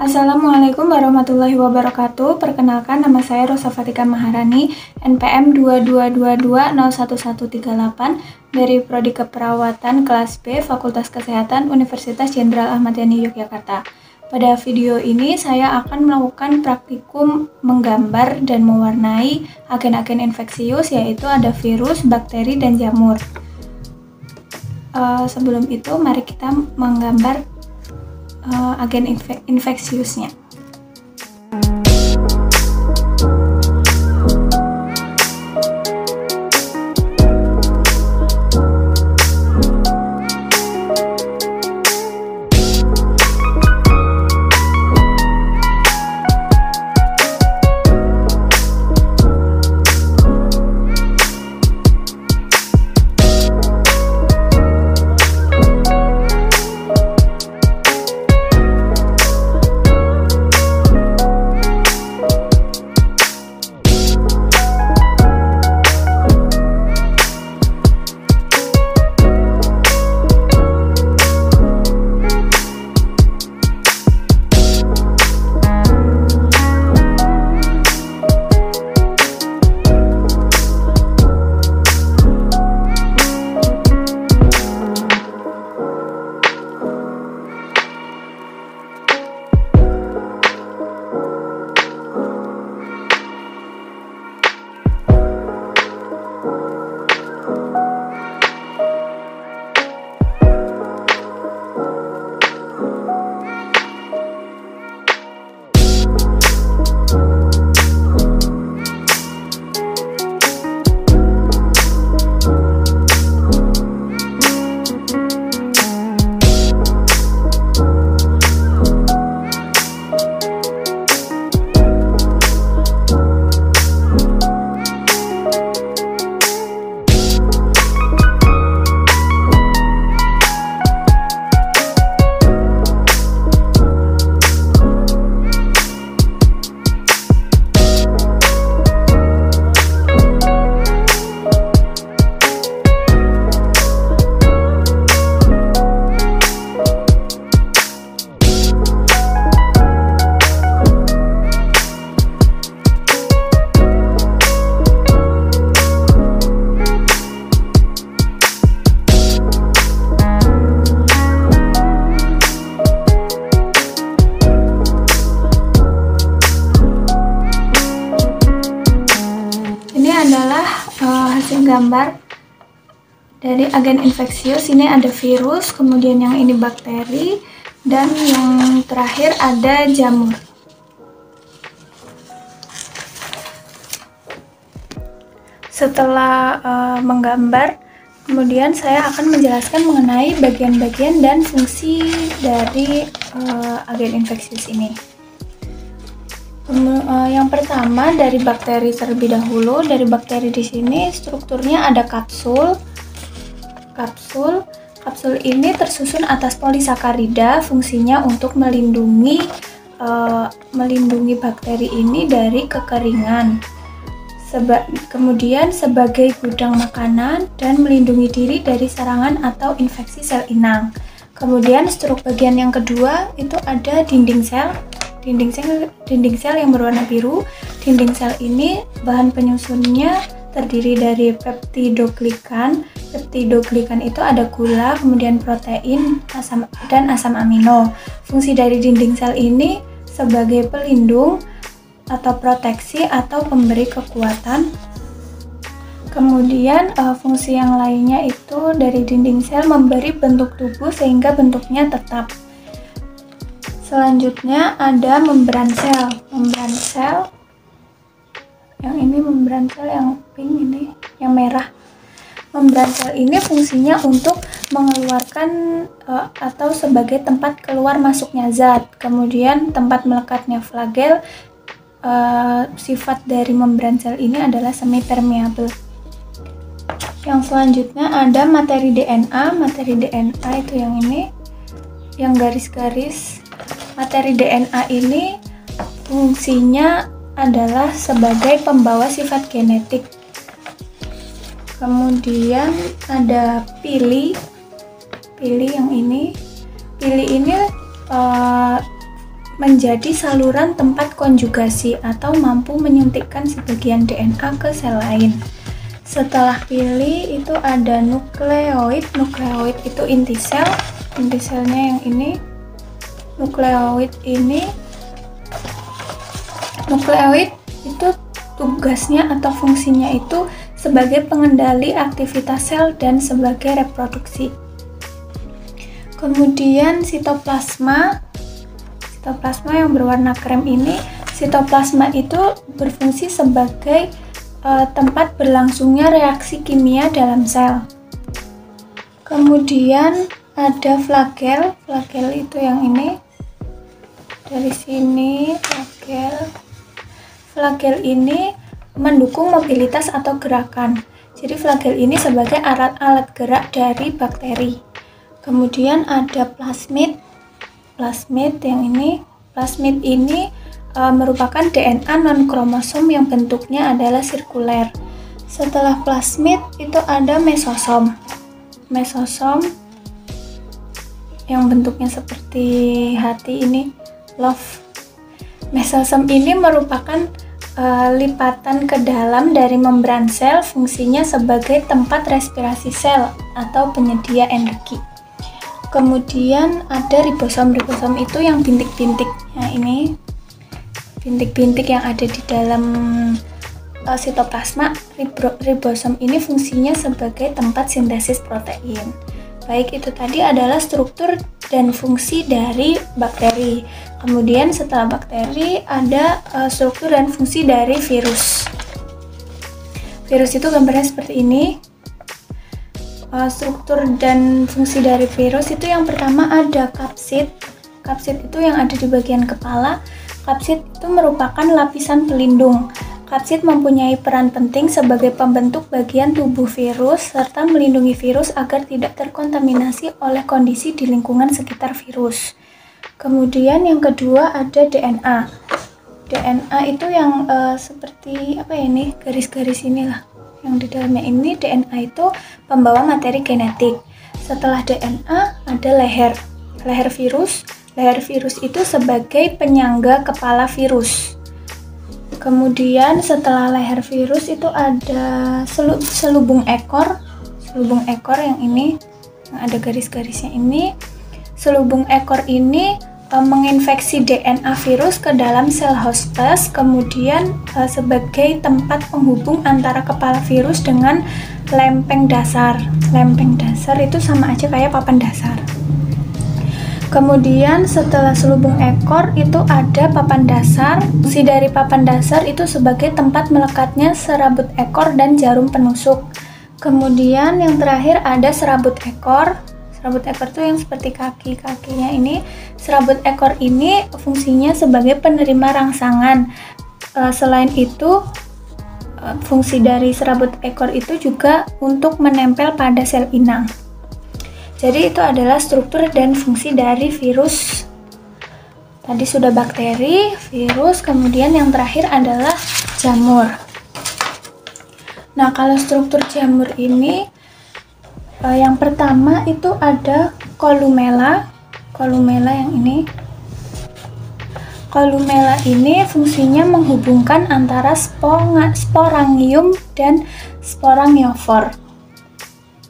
Assalamualaikum warahmatullahi wabarakatuh. Perkenalkan, nama saya Rosa Fatika Maharani, NPM 2222011138 dari Prodi Keperawatan kelas B Fakultas Kesehatan Universitas Jenderal Ahmad Yani Yogyakarta. Pada video ini saya akan melakukan praktikum menggambar dan mewarnai agen-agen infeksius, yaitu ada virus, bakteri, dan jamur. Sebelum itu mari kita menggambar agen infeksiusnya. Adalah hasil gambar dari agen infeksius. Ini ada virus, kemudian yang ini bakteri, dan yang terakhir ada jamur. Setelah menggambar, kemudian saya akan menjelaskan mengenai bagian-bagian dan fungsi dari agen infeksius ini. Yang pertama dari bakteri terlebih dahulu. Dari bakteri di sini strukturnya ada kapsul. Kapsul ini tersusun atas polisakarida. Fungsinya untuk melindungi bakteri ini dari kekeringan. Kemudian sebagai gudang makanan dan melindungi diri dari serangan atau infeksi sel inang. Kemudian bagian yang kedua itu ada dinding sel. Dinding sel yang berwarna biru. Dinding sel ini bahan penyusunnya terdiri dari peptidoglikan. Peptidoglikan itu ada gula, kemudian protein, dan asam amino. Fungsi dari dinding sel ini sebagai pelindung atau proteksi atau pemberi kekuatan. Kemudian fungsi yang lainnya itu dari dinding sel memberi bentuk tubuh sehingga bentuknya tetap. Selanjutnya ada membran sel. Membran sel yang ini, membran sel yang pink, ini yang merah. Membran sel ini fungsinya untuk mengeluarkan atau sebagai tempat keluar masuknya zat. Kemudian tempat melekatnya flagel. Sifat dari membran sel ini adalah semi permeable. Yang selanjutnya ada materi DNA. Materi DNA itu yang ini, yang garis-garis. Materi DNA ini fungsinya adalah sebagai pembawa sifat genetik. Kemudian ada pili yang ini. Pili ini menjadi saluran tempat konjugasi atau mampu menyuntikkan sebagian DNA ke sel lain. Setelah pili itu ada nukleoid. Nukleoid itu inti sel. Inti selnya yang ini. Nukleoid itu tugasnya atau fungsinya itu sebagai pengendali aktivitas sel dan sebagai reproduksi. Kemudian sitoplasma yang berwarna krem ini, sitoplasma itu berfungsi sebagai tempat berlangsungnya reaksi kimia dalam sel. Kemudian ada flagel itu yang ini, dari sini flagel ini mendukung mobilitas atau gerakan. Jadi flagel ini sebagai alat gerak dari bakteri. Kemudian ada plasmid yang ini. Plasmid ini merupakan DNA non-kromosom yang bentuknya adalah sirkuler. Setelah plasmid itu ada mesosom. Mesosom yang bentuknya seperti hati ini, love. Mesosom ini merupakan lipatan ke dalam dari membran sel, fungsinya sebagai tempat respirasi sel atau penyedia energi. Kemudian ada ribosom. Ribosom itu yang bintik-bintik. Nah, ini bintik-bintik yang ada di dalam sitoplasma. Ribosom ini fungsinya sebagai tempat sintesis protein. Baik, itu tadi adalah struktur dan fungsi dari bakteri. Kemudian setelah bakteri ada struktur dan fungsi dari virus. Virus itu gambarnya seperti ini. Struktur dan fungsi dari virus itu yang pertama ada kapsid. Kapsid itu yang ada di bagian kepala. Kapsid itu merupakan lapisan pelindung. Kapsid mempunyai peran penting sebagai pembentuk bagian tubuh virus serta melindungi virus agar tidak terkontaminasi oleh kondisi di lingkungan sekitar virus. Kemudian yang kedua ada DNA. DNA itu yang seperti apa ya ini, garis-garis inilah. Yang di dalamnya ini DNA itu pembawa materi genetik. Setelah DNA ada leher. Leher virus. Leher virus itu sebagai penyangga kepala virus. Kemudian setelah leher virus itu ada selubung ekor. Selubung ekor yang ini, yang ada garis-garisnya ini. Selubung ekor ini menginfeksi DNA virus ke dalam sel hostes, kemudian sebagai tempat penghubung antara kepala virus dengan lempeng dasar. Lempeng dasar itu sama aja kayak papan dasar. Kemudian setelah selubung ekor itu ada papan dasar. Fungsi dari papan dasar itu sebagai tempat melekatnya serabut ekor dan jarum penusuk. Kemudian yang terakhir ada serabut ekor. Serabut ekor itu yang seperti kaki-kakinya ini. Serabut ekor ini fungsinya sebagai penerima rangsangan. Selain itu, fungsi dari serabut ekor itu juga untuk menempel pada sel inang. Jadi itu adalah struktur dan fungsi dari virus. Tadi sudah bakteri, virus, kemudian yang terakhir adalah jamur. Nah, kalau struktur jamur ini yang pertama itu ada kolumela. Kolumela yang ini. Kolumela ini fungsinya menghubungkan antara sporangium dan sporangiofor.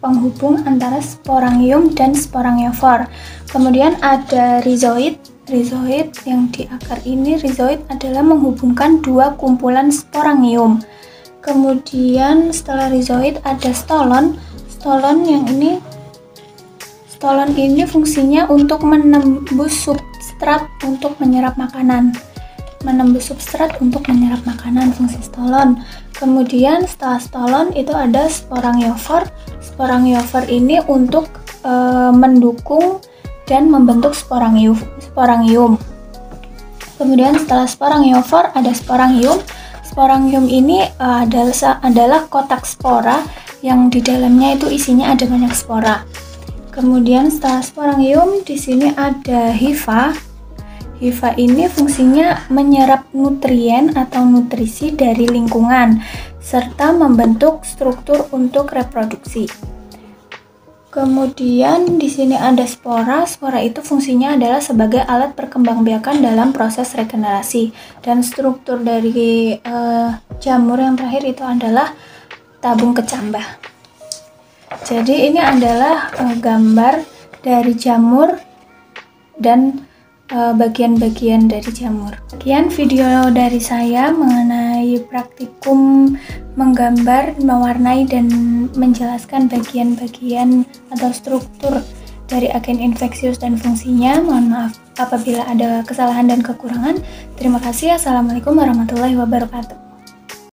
Penghubung antara sporangium dan sporangiofor. Kemudian ada rizoid. Rizoid yang di akar ini, rizoid adalah menghubungkan dua kumpulan sporangium. Kemudian setelah rizoid ada stolon. Stolon yang ini. Stolon ini fungsinya untuk menembus substrat untuk menyerap makanan. Menembus substrat untuk menyerap makanan, fungsi stolon. Kemudian setelah stolon itu ada sporangiofor. Sporangiofor ini untuk mendukung dan membentuk sporangium. Kemudian setelah sporangiofor ada sporangium. Sporangium ini adalah kotak spora yang di dalamnya itu isinya ada banyak spora. Kemudian setelah sporangium di sini ada hifa. Hifa ini fungsinya menyerap nutrien atau nutrisi dari lingkungan serta membentuk struktur untuk reproduksi. Kemudian di sini ada spora. Spora itu fungsinya adalah sebagai alat perkembangbiakan dalam proses regenerasi. Dan struktur dari jamur yang terakhir itu adalah tabung kecambah. Jadi ini adalah gambar dari jamur dan bagian-bagian dari jamur. Sekian video dari saya mengenai praktikum menggambar, mewarnai, dan menjelaskan bagian-bagian atau struktur dari agen infeksius dan fungsinya. Mohon maaf apabila ada kesalahan dan kekurangan. Terima kasih. Assalamualaikum warahmatullahi wabarakatuh.